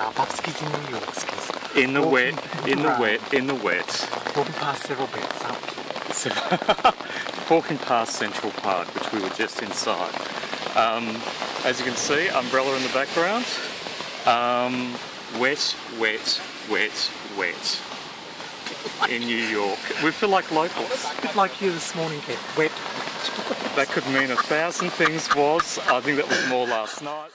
Yeah, Babski's in New York. In the wet, in the wet, in the wet. Walking past several bits. Walking past Central Park, which we were just inside. As you can see, umbrella in the background. Wet, wet, wet, wet. In New York. We feel like locals. A bit like you this morning, Kate. Wet. That could mean 1,000 things, was. I think that was more last night.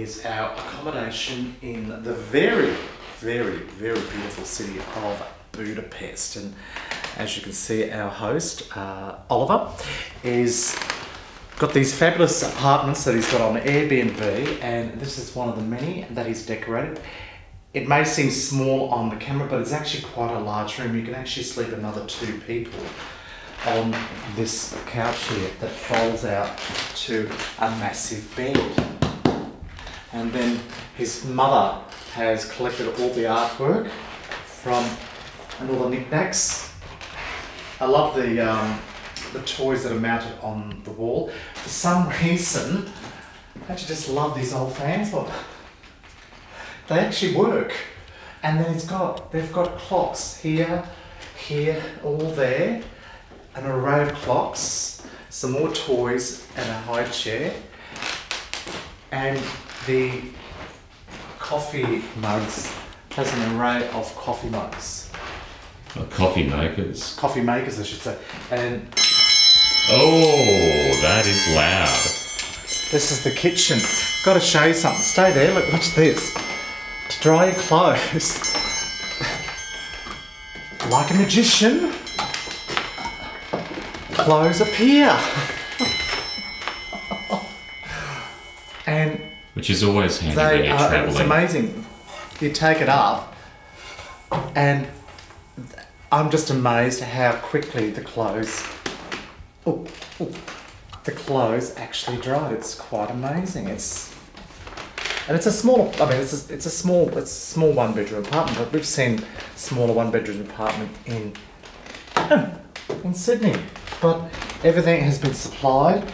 is our accommodation in the very, very, very beautiful city of Budapest. And as you can see, our host, Oliver, is got these fabulous apartments that he's got on Airbnb, and this is one of the many that he's decorated. It may seem small on the camera, but it's actually quite a large room. You can actually sleep another 2 people on this couch here that folds out to a massive bed. And then his mother has collected all the artwork from and all the knickknacks. I love the toys that are mounted on the wall. For some reason, I actually just love these old fans. Look, they actually work. And then they've got clocks here, all there, an array of clocks, some more toys, and a high chair. And the coffee mugs has an array of coffee mugs. Coffee makers. Coffee makers, I should say. And oh, that is loud. this is the kitchen. Got to show you something. Stay there. Look, watch this. To dry your clothes, like a magician, clothes appear. And which is always handy when you're travelling. it's amazing. You take it up, and I'm just amazed how quickly the clothes, the clothes actually dry. It's quite amazing. And it's a small. I mean, it's a small 1-bedroom apartment. But we've seen smaller 1-bedroom apartment in Sydney. But everything has been supplied.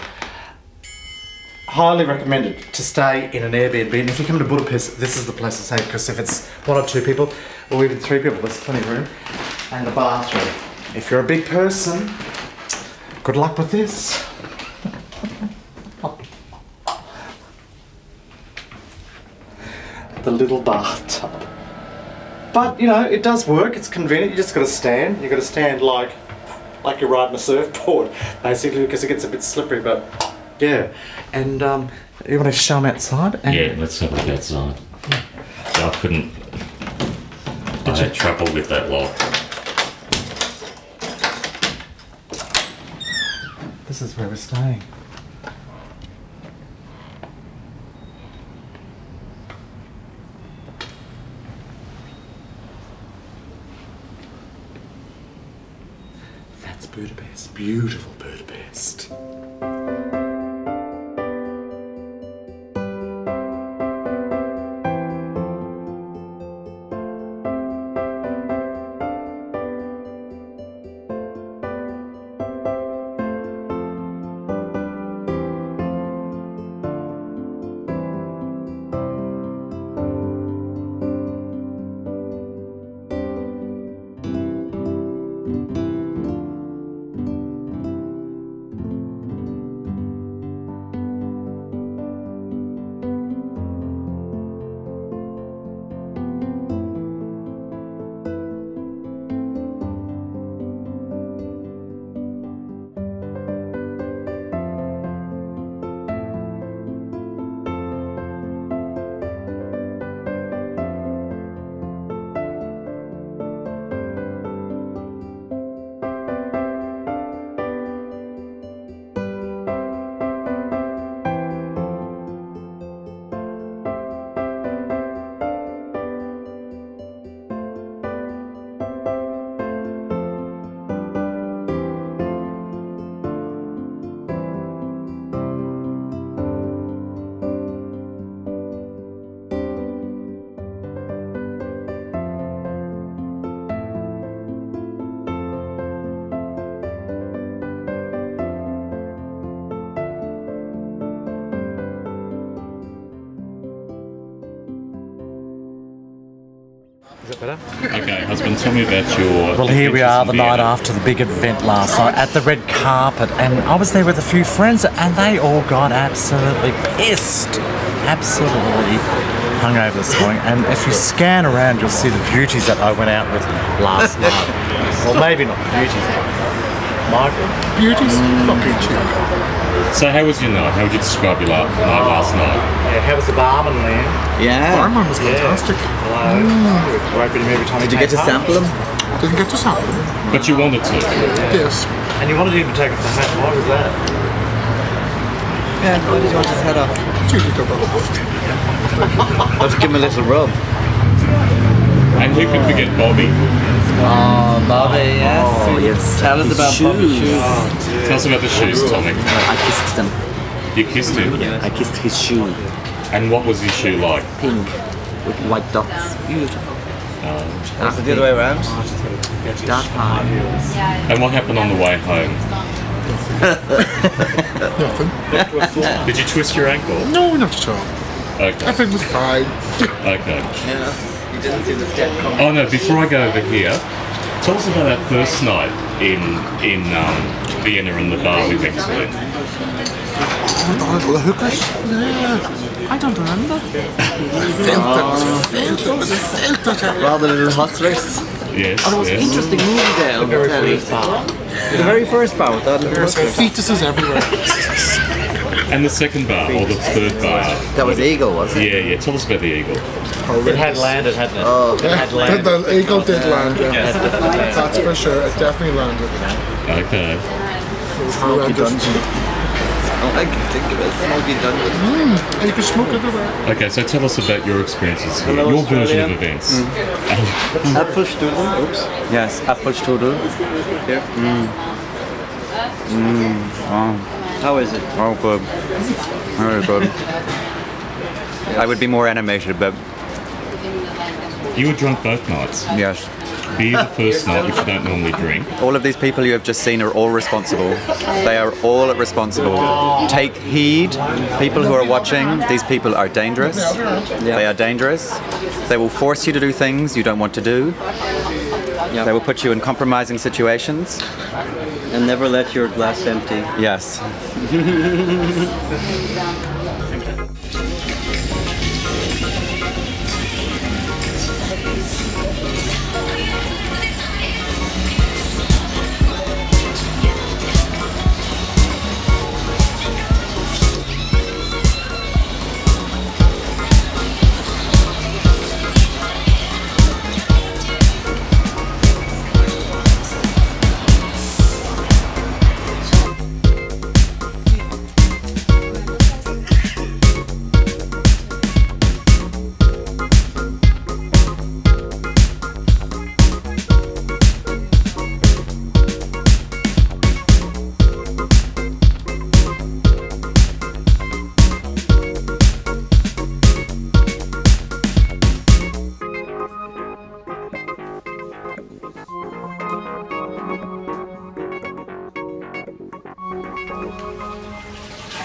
Highly recommended to stay in an Airbnb. And if you come to Budapest, this is the place to stay, because if it's 1 or 2 people, or even 3 people, there's plenty of room. And the bathroom. If you're a big person, good luck with this. The little bathtub. But you know, it does work. It's convenient. You just got to stand. You got to stand like you're riding a surfboard, basically, because it gets a bit slippery. But yeah, and you want to show them outside? And yeah, let's have a look outside. I couldn't. I had trouble with that lock. This is where we're staying. That's Budapest. Beautiful Budapest. Is it better? Okay, husband, tell me about your... Well, here we are the night Vienna. after the big event last night at the red carpet, and I was there with a few friends, and they all got absolutely pissed. Absolutely hungover this morning. And if you scan around, you'll see the beauties that I went out with last night. Well, maybe not the beauties, but Beauties, fucking chick. So how was your night? How would you describe your night last night? Yeah, how was the barman, Liam? Yeah. Barman was fantastic. Did you get to sample them? Didn't get to sample them. But you wanted to. Yes. And you wanted to even take off the hat. Why was that? Yeah. Why did you want his head off? Judy got off. Let's give him a little rub. And who could forget Bobby? Oh, Bobby, yes. Oh, yes. Tell us about Bobby's shoes. Tell us about the shoes, Tommy. I kissed them. You kissed him? I kissed his shoe. And what was his shoe like? Pink with white dots. Beautiful. Was it the other way around? Dot high. And what happened on the way home? Nothing. Did you twist your ankle? No, not at all. Okay. Everything was fine. Okay. Yeah. You didn't see the step coming. Oh no, before I go over here, tell us about that first night in Vienna and the bar we went to. Oh, the hookers? Yeah. I don't remember. Filtered. All the little hustlers. Yes, Oh, it was an yes. interesting movie there on the telly. The very first bar with all the little hustlers. Fetuses everywhere. And the second bar, or the third bar. That was Eagle, wasn't it? Yeah, tell us about the Eagle. It had landed, hadn't it? Oh, It had The landed. eagle did land, yeah. That's for sure. It definitely landed. Okay. It was Smoky horrendous. Dungeon. Oh, I can think of it. Smoky Dungeon. And you can smoke everywhere. Okay, so tell us about your experiences here, your version of events. Apfelstrudel. Oops. Yes, Apfelstrudel. Here. Oh. How is it? Oh, good. Very good. I would be more animated, but You were drunk both nights. yes. Beer the first night, which you don't normally drink. All of these people you have just seen are all responsible. They are all responsible. Take heed, people who are watching. These people are dangerous. They are dangerous. They will force you to do things you don't want to do. They will put you in compromising situations. And never let your glass empty. Yes.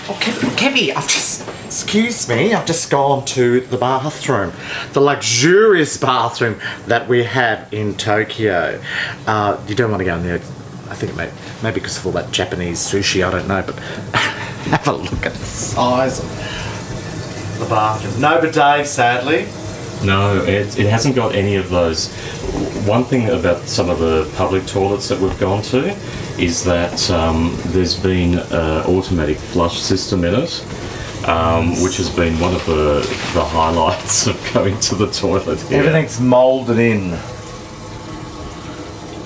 Oh, Kevy, excuse me, I've just gone to the bathroom. The luxurious bathroom that we have in Tokyo. You don't want to go in there, I think it may because of all that Japanese sushi, I don't know, but have a look at the size of the bathroom. No bidet, sadly. No, it hasn't got any of those. One thing about some of the public toilets that we've gone to is that there's been an automatic flush system in it, which has been one of the highlights of going to the toilet here. Everything's moulded in.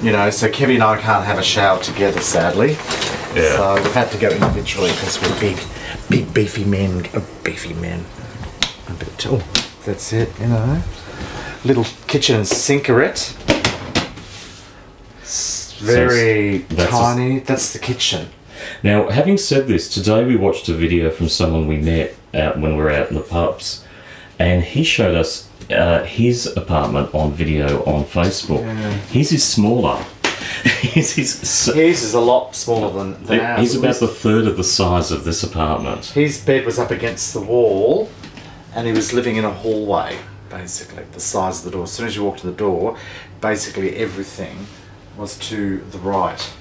You know, so Kevy and I can't have a shower together, sadly. Yeah. So we've had to go individually because we're big beefy men. Beefy men. A bit. Oh, that's it. You know, little kitchen and sinkerette. Very that's tiny. That's the kitchen. Now, having said this, today we watched a video from someone we met out when we were out in the pubs, and he showed us his apartment on video on Facebook. Yeah. His is smaller. His is a lot smaller than ours. He's about the third of the size of this apartment. His bed was up against the wall, and he was living in a hallway, basically, the size of the door. As soon as you walked in the door, basically everything was to the right,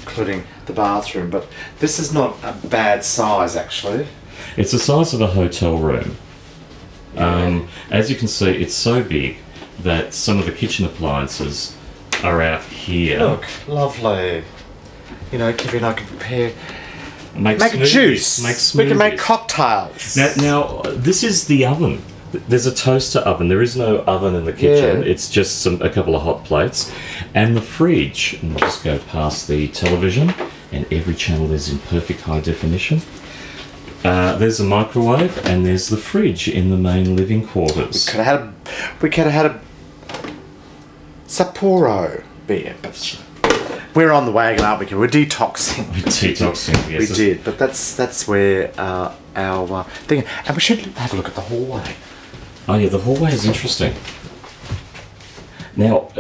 including the bathroom. But this is not a bad size, actually. It's the size of a hotel room. Yeah. As you can see, it's so big that some of the kitchen appliances are out here. Look, lovely. you know, Kevin and I can prepare. Make Make smoothies, juice. Make We can make smoothies. cocktails. Now, this is the oven. There's a toaster oven. There is no oven in the kitchen. Yeah. It's just a couple of hot plates. And the fridge. And we'll just go past the television, and every channel is in perfect high definition. There's a microwave, and there's the fridge in the main living quarters. We could have had a Sapporo beer, but we're on the wagon, aren't we? We're detoxing. Detoxing, yes. We did, but that's where our thing. And we should have a look at the hallway. Oh yeah, the hallway is interesting. Now,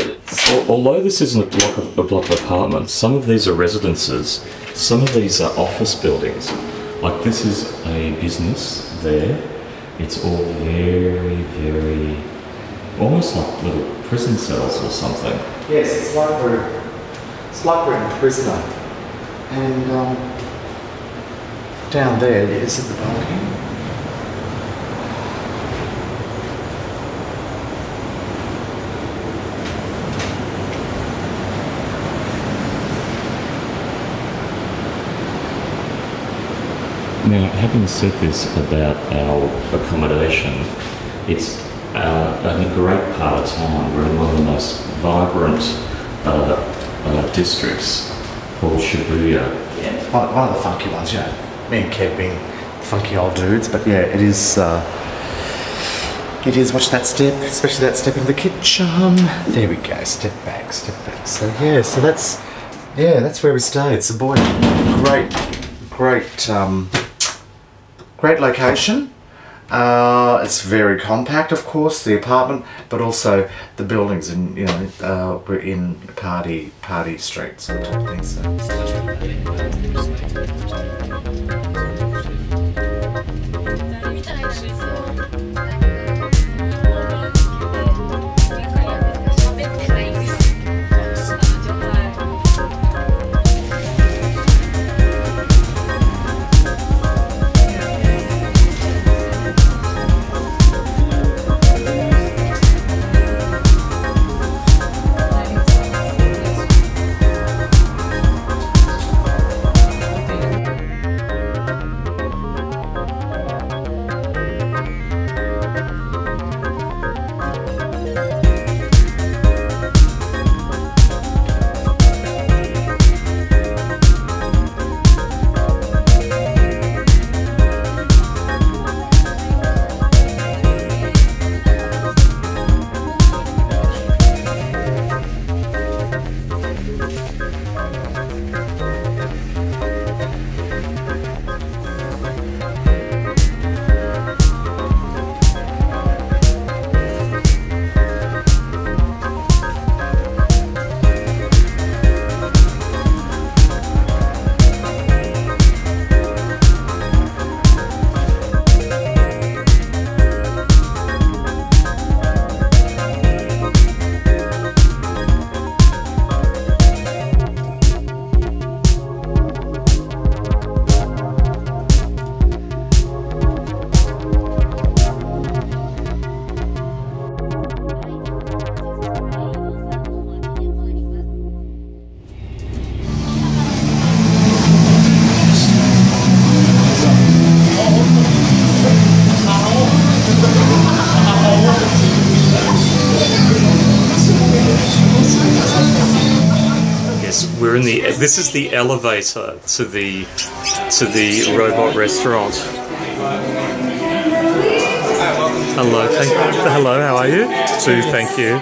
although this isn't a block of apartments, some of these are residences, some of these are office buildings. Like this is a business there. It's all very, very, almost like little prison cells or something. Yes, it's like we're in prison. And down there is the balcony. Now, having said this about our accommodation, it's in a great part of town. We're in one of the most vibrant districts called Shibuya. Yeah, one of the funky ones, you know. Me and Kev being funky old dudes, but yeah, it is. Watch that step, especially that step in the kitchen. There we go. Step back, step back. So yeah, that's where we stay. It's a boy, great location. It's very compact, of course, the apartment, but also the buildings, and you know, we're in party street sort of type thing. We're in the. This is the elevator to the robot restaurant. Hello, hello. How are you? Too, thank you.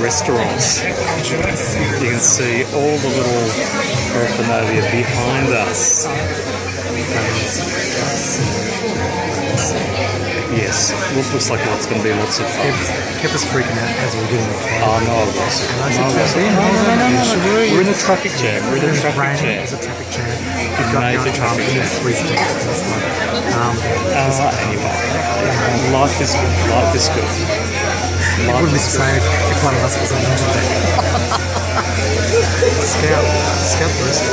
Restaurants. You can see all the little paraphernalia behind us. Yes, looks like it's going to be lots of fun. Kept us freaking out as we were getting the cab. Oh, no, I wasn't. We're in a traffic jam. We're in a traffic jam. There's a traffic jam. You've got your car, and you're freaked out. Anyway, life is good. Life is good. It wouldn't be the same if one of us was on the internet. Scout first.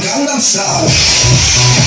Gangnam Style.